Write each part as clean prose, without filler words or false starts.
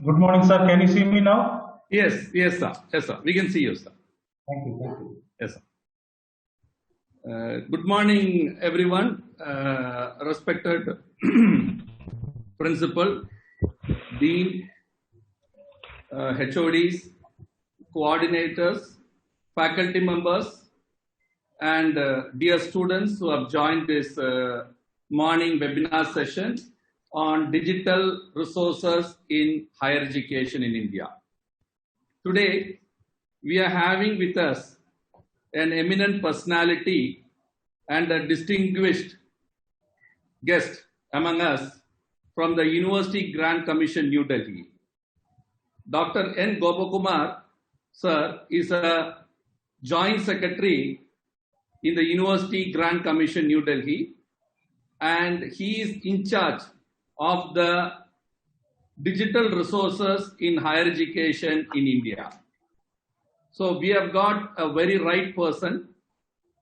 Good morning, sir. Can you see me now? Yes, sir. Yes, sir. We can see you, sir. Thank you. Yes, sir. Good morning, everyone. Respected principal, dean, HODs, coordinators, faculty members, and dear students who have joined this morning webinar session on digital resources in higher education in India. Today, we are having with us an eminent personality and a distinguished guest among us from the University Grant Commission, New Delhi. Dr. N. Gopakumar, sir, is a Joint Secretary in the University Grant Commission, New Delhi, and he is in charge of the digital resources in higher education in India. So we have got a very right person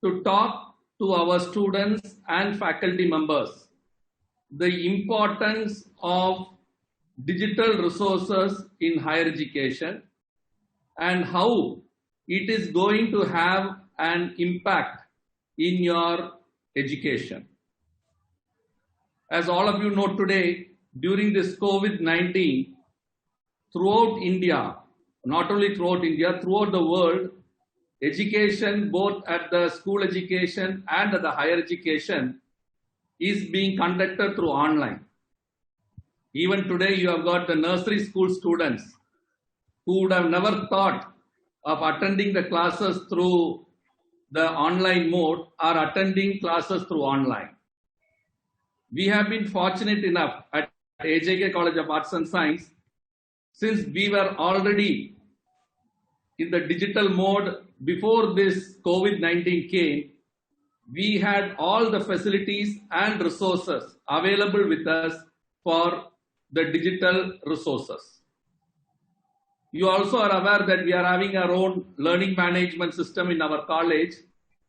to talk to our students and faculty members the importance of digital resources in higher education and how it is going to have an impact in your education. As all of you know today, during this COVID-19, throughout India, not only throughout India, throughout the world, education, both at the school education and at the higher education, is being conducted through online. Even today, you have got the nursery school students who would have never thought of attending the classes through the online mode are attending classes through online. We have been fortunate enough at AJK College of Arts and Science, since we were already in the digital mode before this COVID-19 came, we had all the facilities and resources available with us for the digital resources. You also are aware that we are having our own learning management system in our college,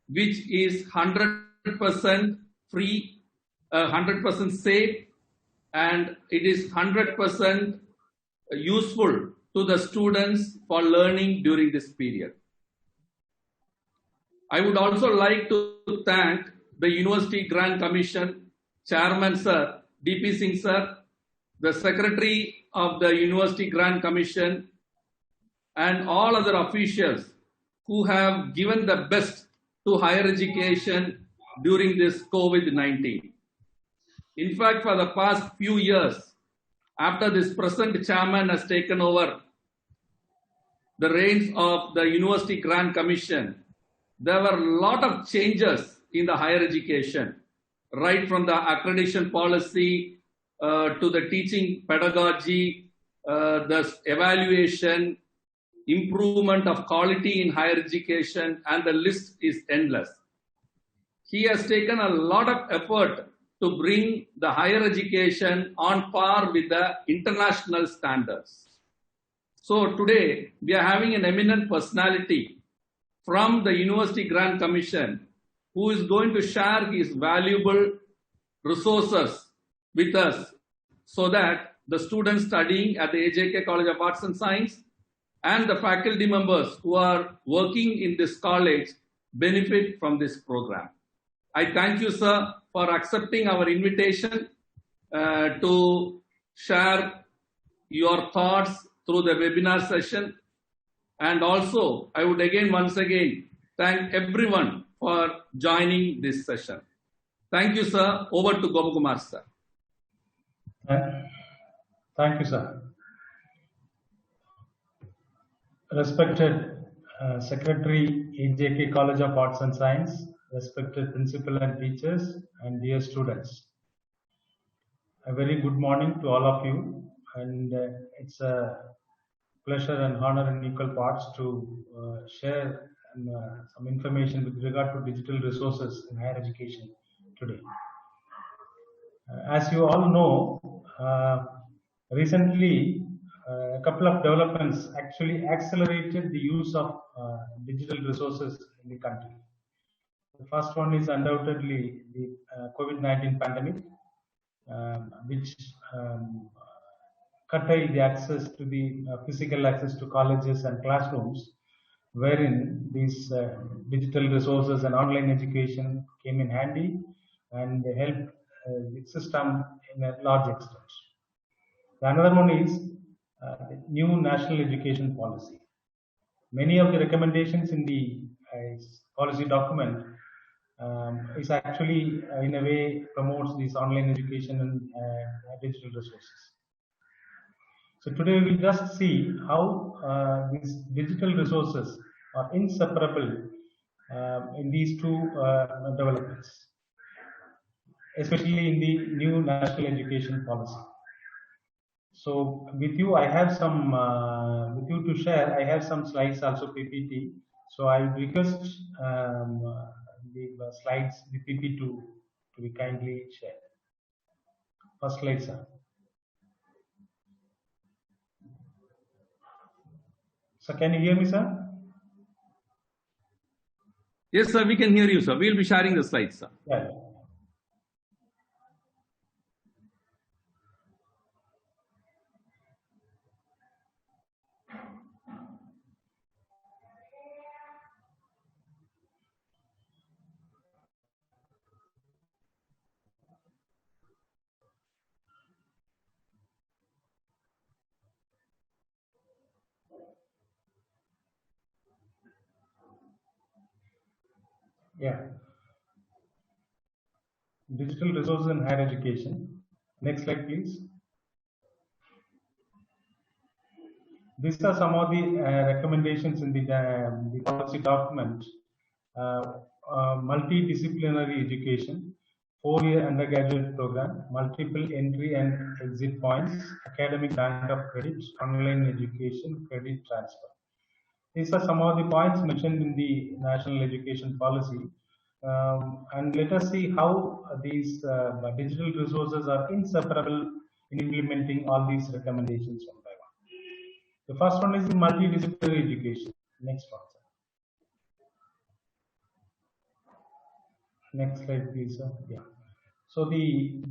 which is 100% free, 100% safe, and it is 100% useful to the students for learning during this period. I would also like to thank the University Grant Commission Chairman Sir, DP Singh Sir, the Secretary of the University Grant Commission, and all other officials who have given the best to higher education during this COVID-19. In fact, for the past few years, after this present chairman has taken over the reins of the University Grant Commission, there were a lot of changes in the higher education, right from the accreditation policy to the teaching pedagogy, the evaluation, improvement of quality in higher education, and the list is endless. He has taken a lot of effort to bring the higher education on par with the international standards. So today, we are having an eminent personality from the University Grant Commission who is going to share his valuable resources with us so that the students studying at the AJK College of Arts and Science and the faculty members who are working in this college benefit from this program. I thank you, sir, for accepting our invitation to share your thoughts through the webinar session. And also, I would once again, thank everyone for joining this session. Thank you, sir. Over to Gopakumar, sir. Thank you, sir. Respected Secretary, AJK College of Arts and Science, respected principal and teachers, and dear students. A very good morning to all of you, and it's a pleasure and honor in equal parts to share some information with regard to digital resources in higher education today. As you all know, recently a couple of developments actually accelerated the use of digital resources in the country. The first one is undoubtedly the COVID-19 pandemic, which curtail the access to the physical access to colleges and classrooms, wherein these digital resources and online education came in handy and helped the system in a large extent. The another one is new national education policy. Many of the recommendations in the policy document is actually in a way promotes this online education and digital resources. So today we'll just see how these digital resources are inseparable in these two developments, especially in the new national education policy. So with you, I have some with you to share. I have some slides also PPT. So I would request the slides, the PPT to be kindly shared. First slide, sir. So can you hear me, sir? Yes, sir, we can hear you, sir. We'll be sharing the slides, sir. Yeah. Yeah. Digital resources in higher education. Next slide, please. These are some of the recommendations in the policy document. Multidisciplinary education, 4-year undergraduate program, multiple entry and exit points, academic bank of credit, online education, credit transfer. These are some of the points mentioned in the national education policy. And let us see how these digital resources are inseparable in implementing all these recommendations one by one. The first one is the multidisciplinary education. Next one, sir. Next slide, please, sir. Yeah. So the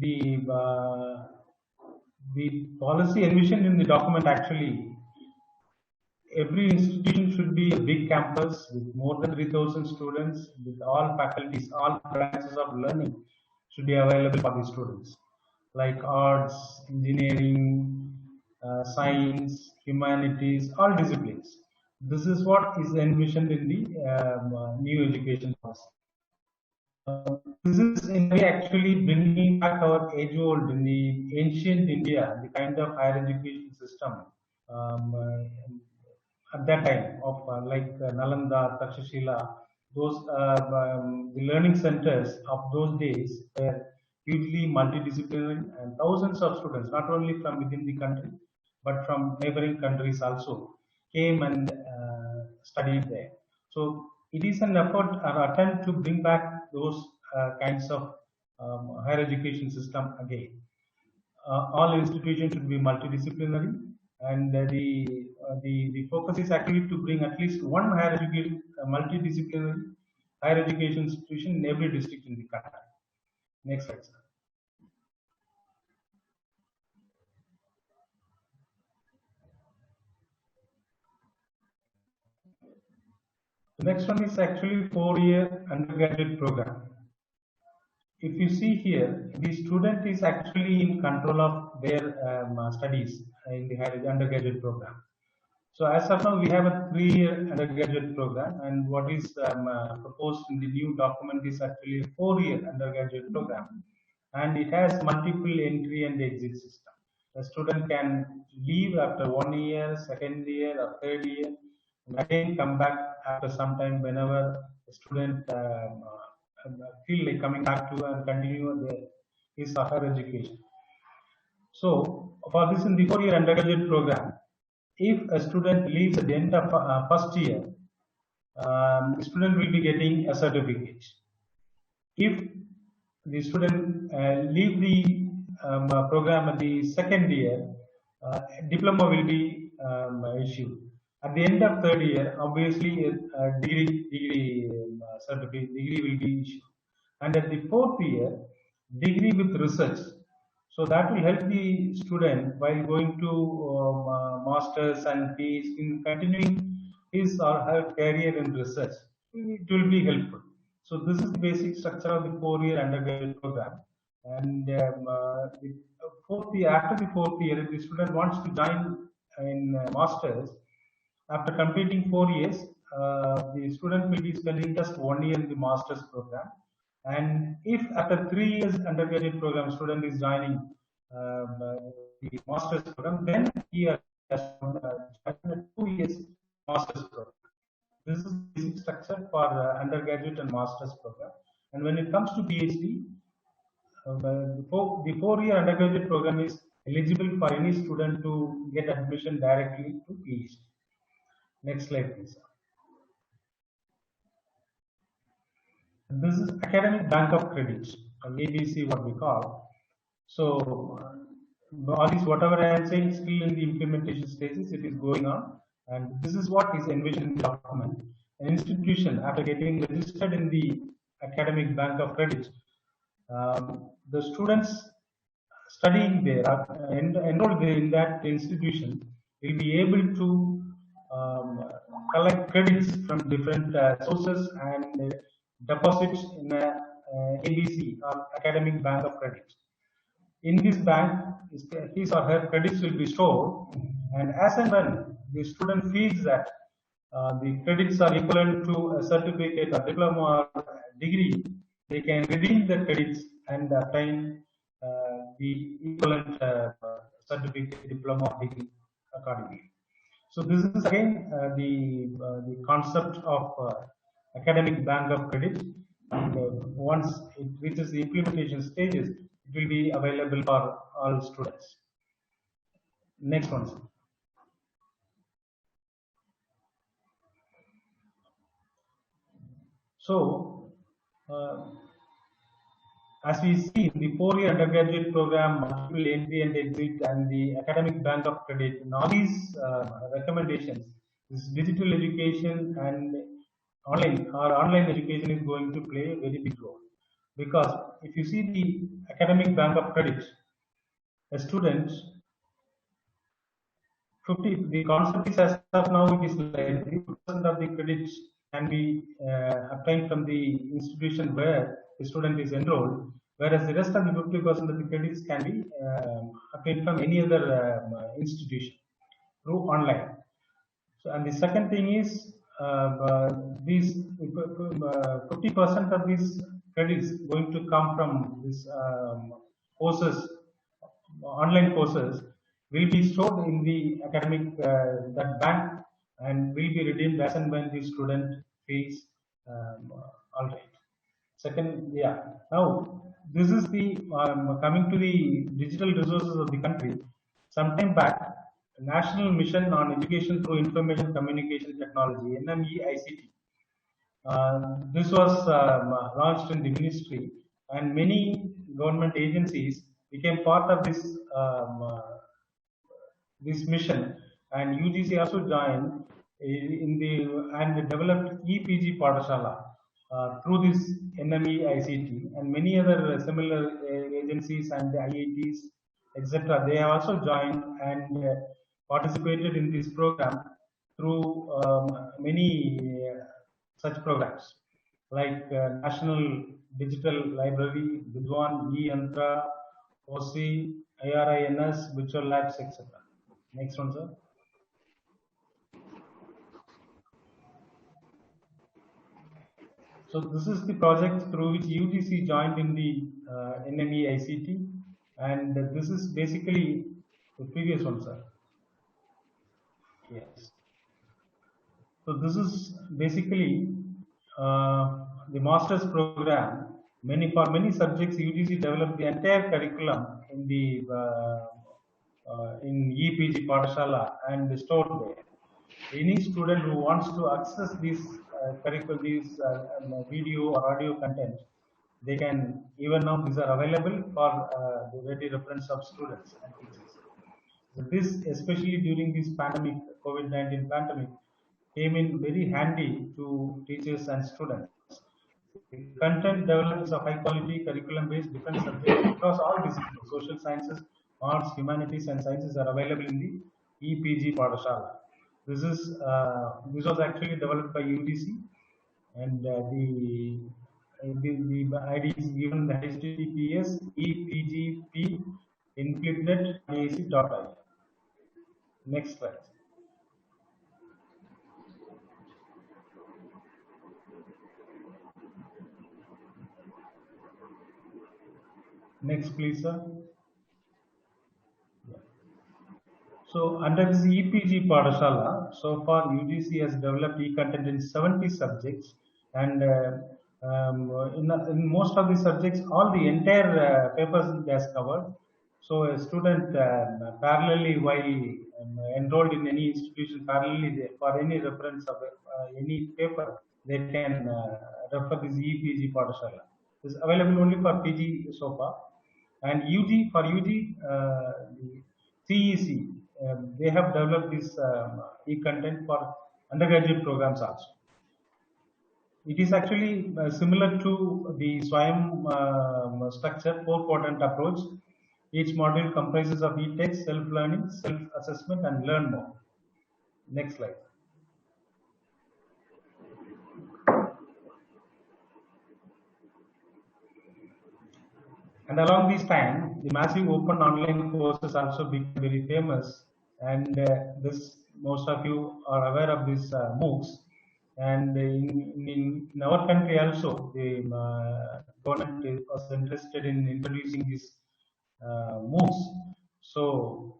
policy envisioned in the document actually, every institution should be a big campus with more than 3,000 students, with all faculties, all branches of learning should be available for the students, like arts, engineering, science, humanities, all disciplines. This is what is envisioned in the new education policy. This is in a way actually bringing back our age-old, in the ancient India, the kind of higher education system at that time of Nalanda, Takshashila, those the learning centers of those days were hugely multidisciplinary, and thousands of students, not only from within the country, but from neighboring countries also came and studied there. So it is an effort or attempt to bring back those kinds of higher education system again. All institutions should be multidisciplinary, and the focus is actually to bring at least one higher education, multidisciplinary higher education institution in every district in the country. Next slide, sir. The next one is actually 4-year undergraduate program. If you see here, the student is actually in control of their studies in the higher undergraduate program. So as of now, we have a 3-year undergraduate program, and what is proposed in the new document is actually a 4-year undergraduate program, and it has multiple entry and exit system. The student can leave after 1 year, 2nd year, or 3rd year, and again come back after some time whenever the student feel like coming back to and continue his or her education. So for this in the 4-year undergraduate program, if a student leaves at the end of first year, the student will be getting a certificate. If the student leave the program at the 2nd year, diploma will be issued. At the end of 3rd year, obviously a degree certificate, degree will be issued. And at the 4th year, degree with research. So that will help the student while going to masters and PhD in continuing his or her career in research. It will be helpful. So this is the basic structure of the 4-year undergraduate program. And after the fourth year, if the student wants to join in masters, after completing 4 years, the student will be spending just 1 year in the master's program. And if after 3 years undergraduate program student is joining the master's program, then he has joined a 2 years master's program. This is the basic structure for undergraduate and master's program. And when it comes to PhD, the 4-year undergraduate program is eligible for any student to get admission directly to PhD. Next slide, please. This is Academic Bank of Credit, ABC, what we call. So, all this, whatever I am saying, still in the implementation stages, it is going on. And this is what is envisioned in the document. An institution, after getting registered in the Academic Bank of Credit, the students studying there, enrolled there in that institution, will be able to collect credits from different sources and deposit in a ABC or Academic Bank of Credit. In this bank, his or her credits will be stored, and as and when the student feels that the credits are equivalent to a certificate or diploma or degree, they can redeem the credits and obtain the equivalent certificate, diploma, or degree accordingly. So this is again the concept of Academic Bank of Credit. And once it reaches the implementation stages, it will be available for all students. Next one, sir. So, as we see, the 4-year undergraduate program, multiple entry and exit, and the Academic Bank of Credit, and all these recommendations, this digital education and online education is going to play a very big role. Because if you see the Academic Bank of Credit, a student, the concept is as of now, it is like 50% of the credits can be obtained from the institution where the student is enrolled, whereas the rest of the 50% of the credits can be obtained from any other institution through online. So, and the second thing is these 50% of these credits going to come from this courses, online courses, will be stored in the academic that bank and will be redeemed as and when the student feels all right. Second, yeah. Now this is the coming to the digital resources of the country. Sometime back, National Mission on Education through Information Communication Technology (NMEICT). This was launched in the ministry, and many government agencies became part of this mission, and UGC also joined in the and developed EPG Padashala through this NMEICT, and many other similar agencies and the IITs, etc. They have also joined and participated in this program through many such programs like National Digital Library, Vidwan, E-Yantra, OC, IRINS, Virtual Labs, etc. Next one, sir. So this is the project through which UGC joined in the NMEICT, and this is basically the previous one, sir. Yes. So this is basically the master's program. For many subjects, UGC developed the entire curriculum in the in EPG Padashala and stored there. Any student who wants to access this curriculum, these video or audio content, they can, even now these are available for the ready reference of students and teachers. So this, especially during this pandemic, COVID-19 pandemic, came in very handy to teachers and students. The content develops a high quality curriculum based different subjects across all disciplines. Social sciences, arts, humanities, and sciences are available in the EPG Padashala. This was actually developed by UGC, and the ID is given the HTTPS EPGP inflict.ac.in. Next slide. Next, please, sir. Yeah. So, under this EPG Padashala, so far UGC has developed e-content in 70 subjects, and in most of the subjects, all the entire papers it has covered. So, a student parallelly, while enrolled in any institution, parallelly for any reference of any paper, they can refer this EPG Padashala. It's available only for PG so far. And UG, for UG, the CEC, they have developed this e-content for undergraduate programs also. It is actually similar to the SWAYAM structure, 4-quadrant approach. Each module comprises of e-text, self-learning, self-assessment, and learn more. Next slide. And along this time, the massive open online courses also became very famous. And this, most of you are aware of this MOOCs. And in our country also, the government was interested in introducing these MOOCs. So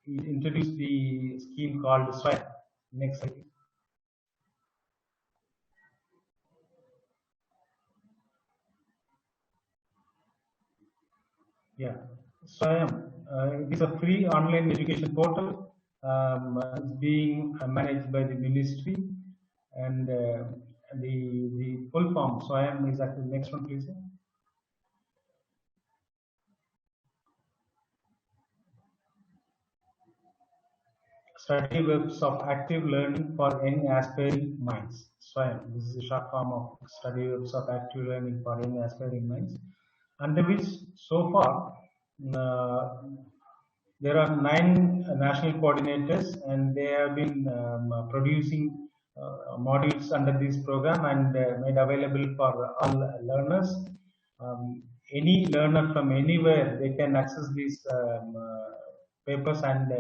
it introduced the scheme called SWAYAM. Next slide. Yeah, SWAYAM. It is a free online education portal being managed by the ministry, and the full form SWAYAM is actually next one, please. Study webs of active learning for young aspiring minds. SWAYAM. This is a short form of study webs of active learning for young aspiring minds, under which so far there are 9 national coordinators, and they have been producing modules under this program and made available for all learners. Any learner from anywhere, they can access these papers and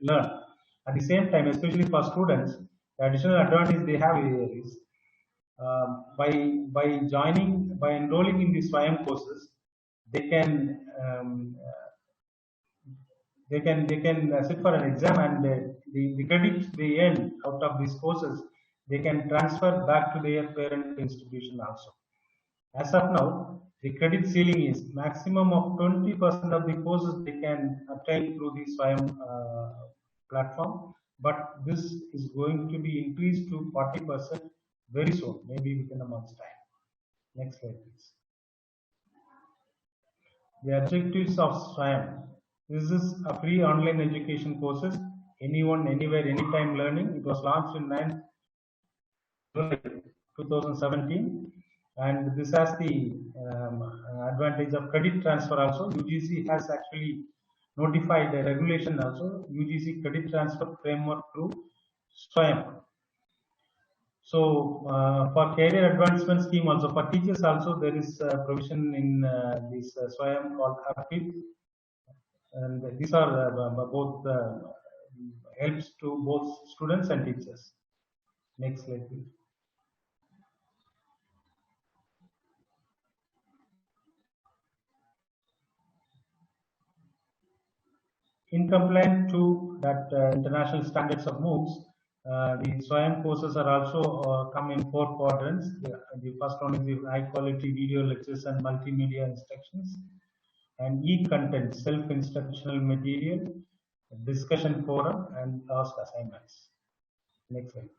learn. At the same time, especially for students, the additional advantage they have is by enrolling in the SWAYAM courses, they can sit for an exam, and the credits they earn out of these courses, they can transfer back to their parent institution also. As of now, the credit ceiling is maximum of 20% of the courses they can obtain through the SWAYAM platform, but this is going to be increased to 40% very soon, maybe within a month's time. Next slide, please. The objectives of SWAYAM. This is a free online education courses, anyone, anywhere, anytime learning. It was launched in 9 July 2017, and this has the advantage of credit transfer also. UGC has actually notified the regulation also, UGC credit transfer framework through SWAYAM. So for career advancement scheme also, for teachers also, there is a provision in this SWAYAM called ARPIT, and these are both helps to both students and teachers. Next slide, please. In compliance to that international standards of MOOCs, the SWAYAM courses are also come in 4 quadrants. The first one is the high quality video lectures and multimedia instructions, and e-content, self-instructional material, discussion forum, and task assignments. Next slide, please.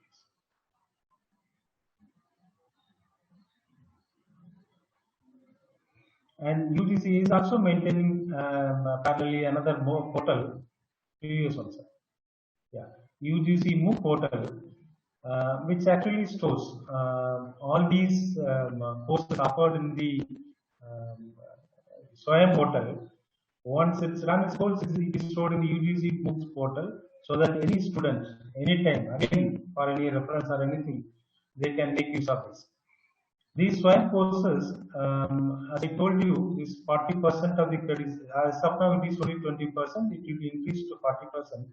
And UGC is also maintaining parallelly another MOOC portal. Previous one, sir. Yeah, UGC MOOC portal. which actually stores all these courses offered in the Swayam portal. Once it's run its course, it is stored in the UGC MOOCs portal, so that any student, anytime, again for any reference or anything, they can make use of this. These SWAYAM courses, as I told you, is 40% of the credits. As of now, it is only 20%. It will be increased to 40%,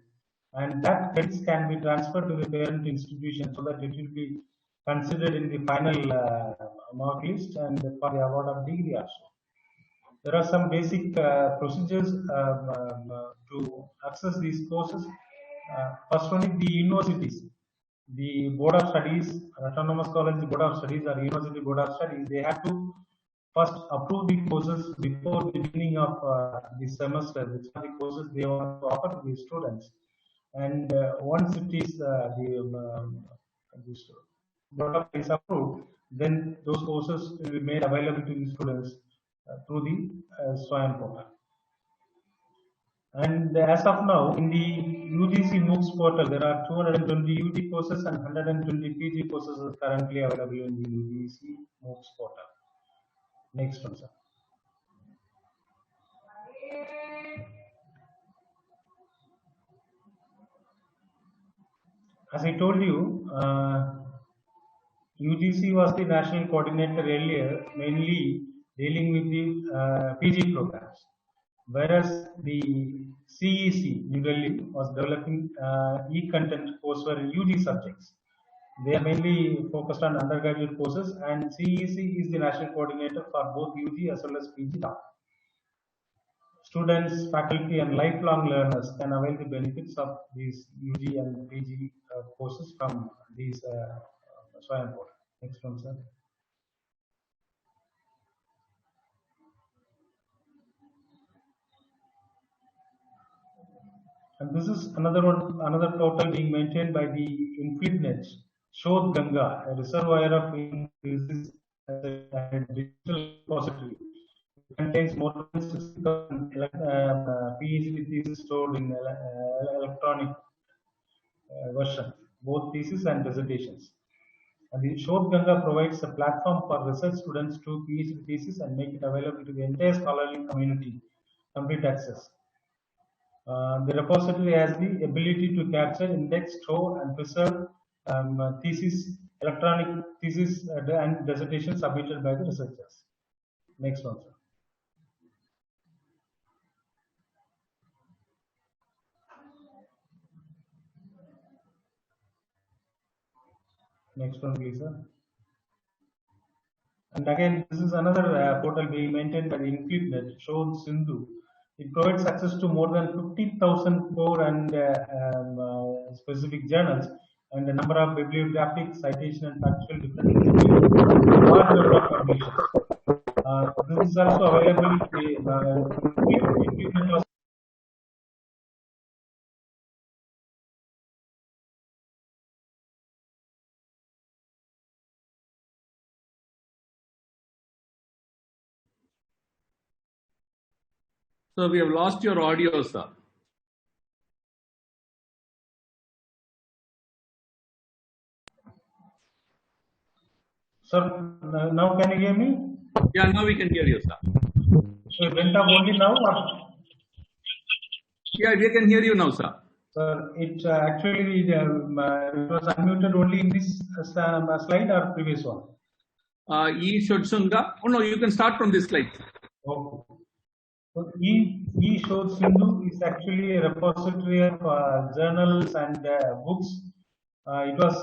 and that credits can be transferred to the parent institution so that it will be considered in the final mark list and for the award of degree also. There are some basic procedures to access these courses. First one is the universities. The Board of Studies, Autonomous College Board of Studies or University Board of Studies, they have to first approve the courses before the beginning of the semester, which are the courses they want to offer to the students. And once it is this Board of Studies approved, then those courses will be made available to the students through the SWAYAM portal. And as of now, in the UGC MOOCs portal, there are 220 UG courses and 120 PG courses are currently available in the UGC MOOCs portal. Next one, sir. As I told you, UGC was the national coordinator earlier, mainly dealing with the PG programs, whereas the CEC New Delhi was developing e-content courseware in UG subjects. They are mainly focused on undergraduate courses, and CEC is the national coordinator for both UG as well as PG now. Students, faculty, and lifelong learners can avail the benefits of these UG and PG courses from these SWAYAM portal. Next one, sir. And this is another portal being maintained by the InfluidNet, Shodh Ganga, a reservoir of thesis and digital repository. It contains more than 60,000 PhD theses stored in electronic version, both theses and dissertations. And the Shodh Ganga provides a platform for research students to PhD thesis and make it available to the entire scholarly community, complete access. The repository has the ability to capture, index, store, and preserve thesis, electronic thesis and dissertations submitted by the researchers. Next one, sir. Next one, please, sir. And again, this is another portal being maintained by the InfluidNet, Shodh Sindhu. It provides access to more than 50,000 core and specific journals, and the number of bibliographic, citation, and factual differences. This is also available. So we have lost your audio, sir. Sir, now can you hear me? Yeah, now we can hear you, sir. So it went up only now? Or? Yeah, we can hear you now, sir. Sir, it actually it was unmuted only in this slide or previous one? E-Shodh. Oh no, you can start from this slide. Okay. So E-Shodh Sindhu is actually a repository of journals and books. It was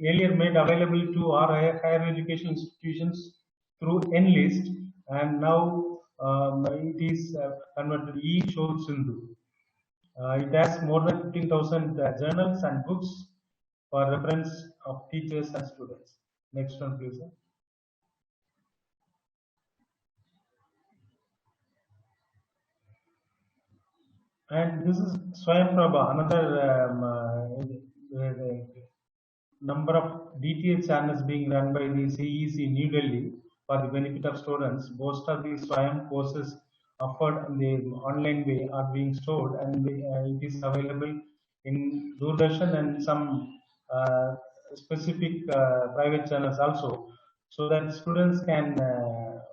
earlier made available to our higher education institutions through NList, and now it is converted to E-Shodh Sindhu. It has more than 15,000 journals and books for reference of teachers and students. Next one, please, sir. And this is Swayamprabha, another number of DTH channels being run by the CEC New Delhi for the benefit of students. Most of the Swayam courses offered in the online way are being stored, and it is available in Doordarshan and some specific private channels also, so that students can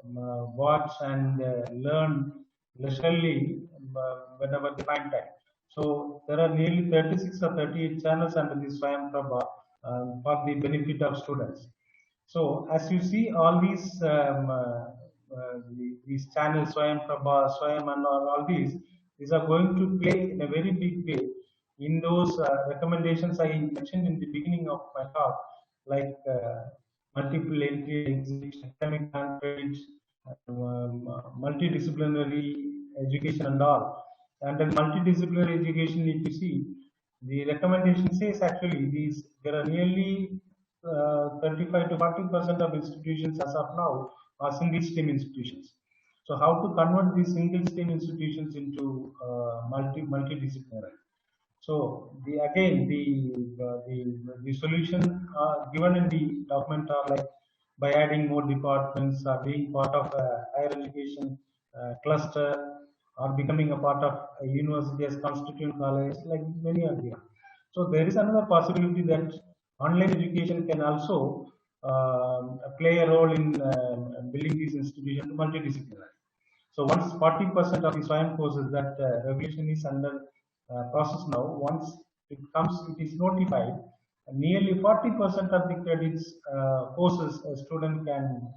watch and learn leisurely whenever they find time. So there are nearly 36 or 38 channels under the Swayam Prabha for the benefit of students. So as you see, all these channels, Swayam Prabha, Swayam, and all these are going to play in a very big way in those recommendations I mentioned in the beginning of my talk, like multiple entry exit, academic credit, multidisciplinary education, and all. And then multidisciplinary education, if you see, the recommendation says actually there are nearly 35 to 40% of institutions as of now are single stream institutions. So how to convert these single stream institutions into multidisciplinary? So the solution given in the document are like by adding more departments or being part of a higher education cluster or becoming a part of a university as constituent college, like many are there. So there is another possibility that online education can also play a role in building these institutions multidisciplinary. So once 40% of the Swayam courses, that regulation is under process now. Once it is notified, nearly 40% of the credits courses a student can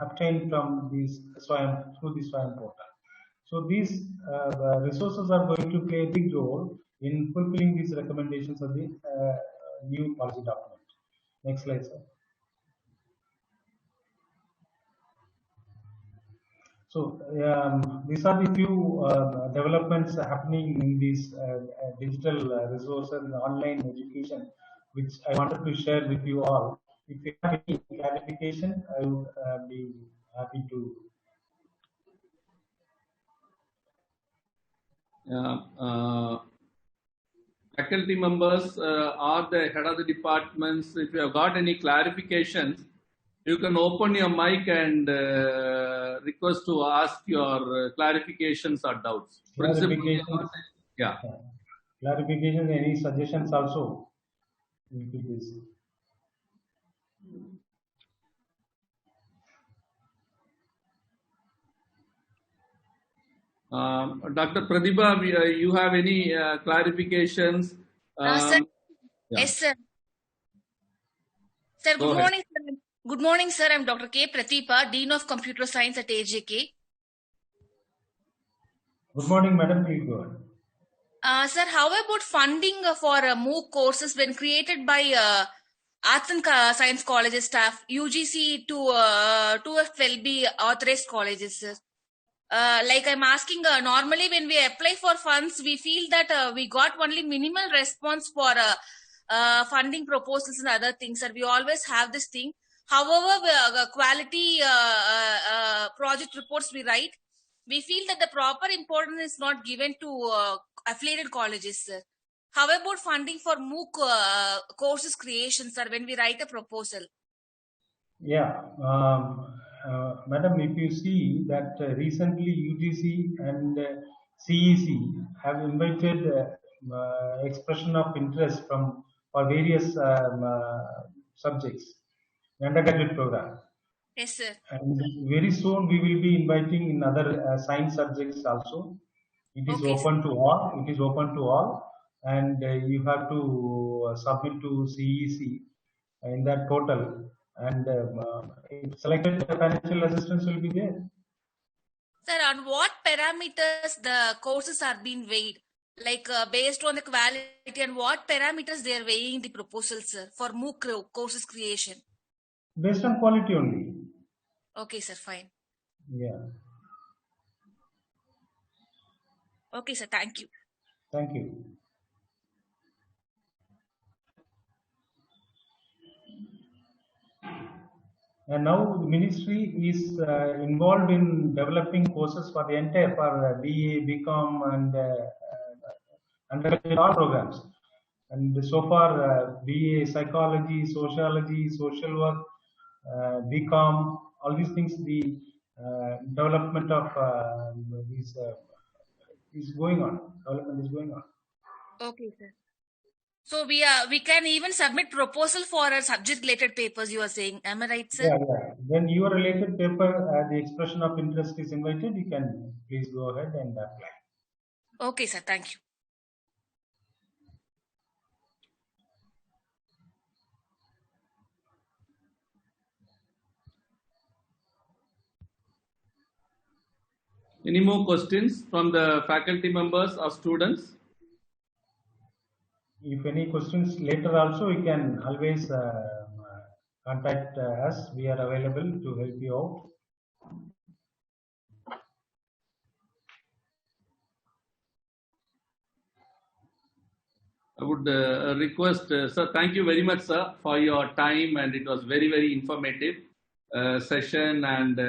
obtain from these Swayam through the Swayam portal. So these resources are going to play a big role in fulfilling these recommendations of the new policy document. Next slide, sir. So these are the few developments happening in these digital resources and online education, which I wanted to share with you all. If you have any clarification, I would be happy to. Faculty members or the head of the departments, if you have got any clarifications, you can open your mic and request to ask your clarifications or doubts. Clarifications, yeah. Clarifications, any suggestions also? Dr. Pratibha, you have any clarifications? Sir, yeah. Yes, sir. Sir, good morning, sir. Good morning, sir. I'm Dr. K. Pratibha, Dean of Computer Science at AJK. Good morning, madam. Please go ahead. Sir, how about funding for MOOC courses when created by Arts and Science Colleges staff, UGC to 2FLB authorized colleges, sir? Like I'm asking, normally when we apply for funds, we feel that we got only minimal response for funding proposals and other things, sir. We always have this thing. However, quality project reports we write, we feel that the proper importance is not given to affiliated colleges, sir. How about funding for MOOC courses creation, sir, when we write a proposal? Yeah, madam, if you see that recently UGC and CEC have invited expression of interest for various subjects, undergraduate program. Yes, sir. And very soon we will be inviting in other science subjects also. It is Okay, open to all. It is open to all, and you have to submit to CEC in that portal. And if selected, financial assistance will be there. Sir, on what parameters the courses are being weighed? Like based on the quality, and what parameters they are weighing the proposals, sir, for MOOC courses creation? Based on quality only. Okay, sir, fine. Yeah. Okay, sir, thank you. Thank you. And now the ministry is involved in developing courses for the entire BA, BCom, and undergraduate all programs. And so far, BA psychology, sociology, social work, BCom, all these things, the development of is going on. Development is going on. Okay, sir. So we can even submit proposal for a subject related papers, you are saying. Am I right, sir? Yeah, yeah. When your related paper, the expression of interest is invited, you can please go ahead and apply. Okay, sir. Thank you. Any more questions from the faculty members or students? If any questions later also, you can always contact us. We are available to help you out. I would request, sir, thank you very much, sir, for your time, and it was very, very informative session. And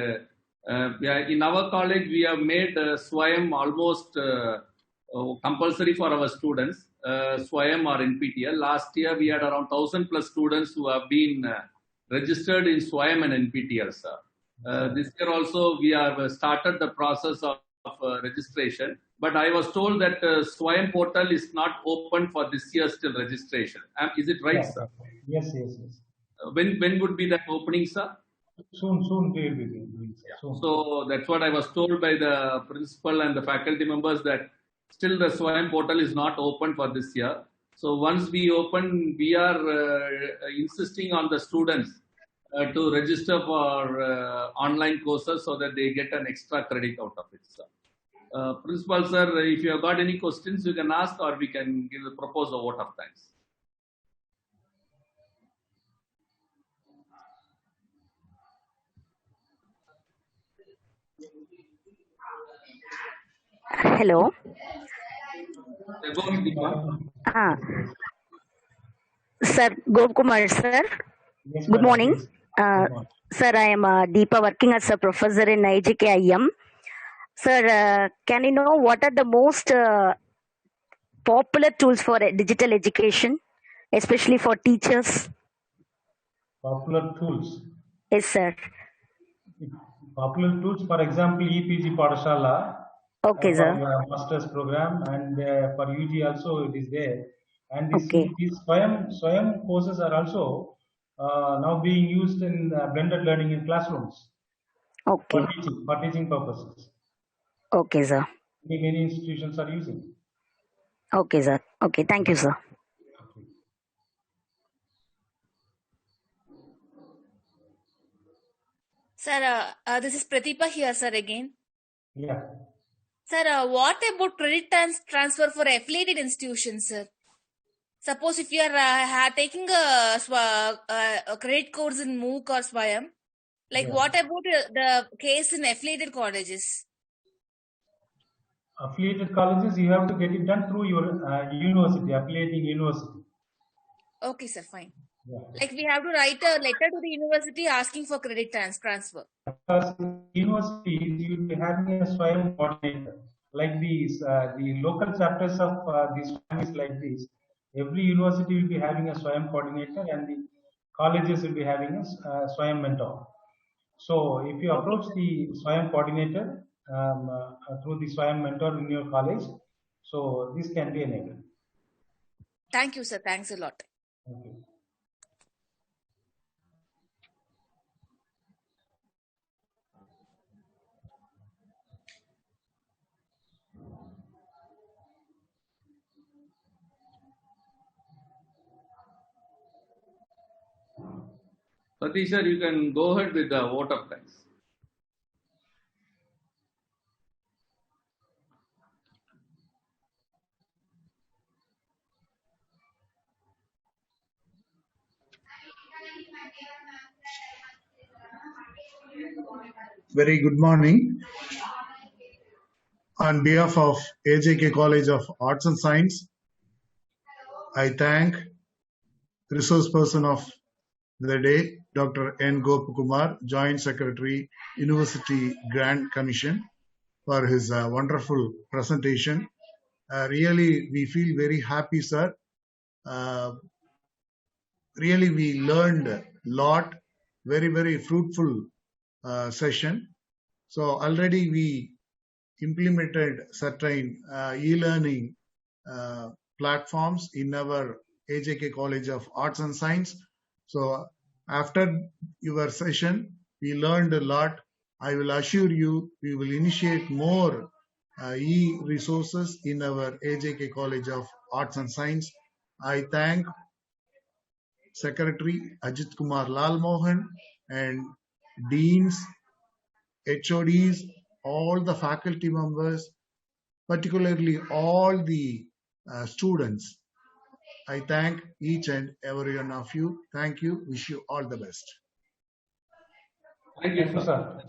yeah, in our college, we have made SWAYAM almost compulsory for our students, SWAYAM or NPTEL. Last year, we had around 1,000 plus students who have been registered in SWAYAM and NPTEL, sir. This year also, we have started the process of registration. But I was told that SWAYAM portal is not open for this year's still registration. Is it right, Yeah, sir? yes, yes, yes. When would be that opening, sir? Soon we will be doing soon. So that's what I was told by the principal and the faculty members, that still the SWAYAM portal is not open for this year. So once we open, we are insisting on the students to register for online courses so that they get an extra credit out of it, sir. Principal, sir, if you have got any questions, you can ask, or we can propose a vote of thanks. Hello. Go ahead, Deepa. Sir, Gopkumar, sir. Yes, Good madam, morning. please. Good morning. Sir, I am Deepa, working as a professor in IJKIM. Sir, can you know what are the most popular tools for digital education, especially for teachers? Popular tools. Yes, sir. Popular tools, for example, EPG Padashala. Okay, sir. For master's program, and for UG also it is there. And Okay. these SWAYAM courses are also now being used in blended learning in classrooms Okay. for teaching purposes. Okay, sir. Many institutions are using. Okay, sir. Okay, thank you, sir. Sir, this is Pratibha here, sir, again. Yeah. Sir, what about credit transfer for affiliated institutions, sir? Suppose if you are taking a credit course in MOOC or SWAYAM, like Yeah. what about the case in affiliated colleges? Affiliated colleges, you have to get it done through your university, affiliating university. Okay, sir, fine. Yeah. Like we have to write a letter to the university asking for credit transfer. Because universities, you'll be having a SWAYAM coordinator. Like these, the local chapters of these families like this, every university will be having a SWAYAM coordinator, and the colleges will be having a SWAYAM mentor. So if you approach the SWAYAM coordinator through the SWAYAM mentor in your college, so this can be enabled. Thank you, sir. Thanks a lot. Thank you. Satish, sir, you can go ahead with the vote of thanks. Very good morning. On behalf of AJK College of Arts and Science, I thank resource person of the day, Dr. N. Gopakumar, Joint Secretary, University Grant Commission, for his wonderful presentation. Really, we feel very happy, sir. Really, we learned a lot, very, very fruitful session. So already we implemented certain e-learning platforms in our AJK College of Arts and Science. So after your session, we learned a lot. I will assure you, we will initiate more e-resources in our AJK College of Arts and Science. I thank Secretary Ajit Kumar Lalmohan and deans, HODs, all the faculty members, particularly all the students. I thank each and every one of you. Thank you. Wish you all the best. Thank you, Thank you, sir. sir.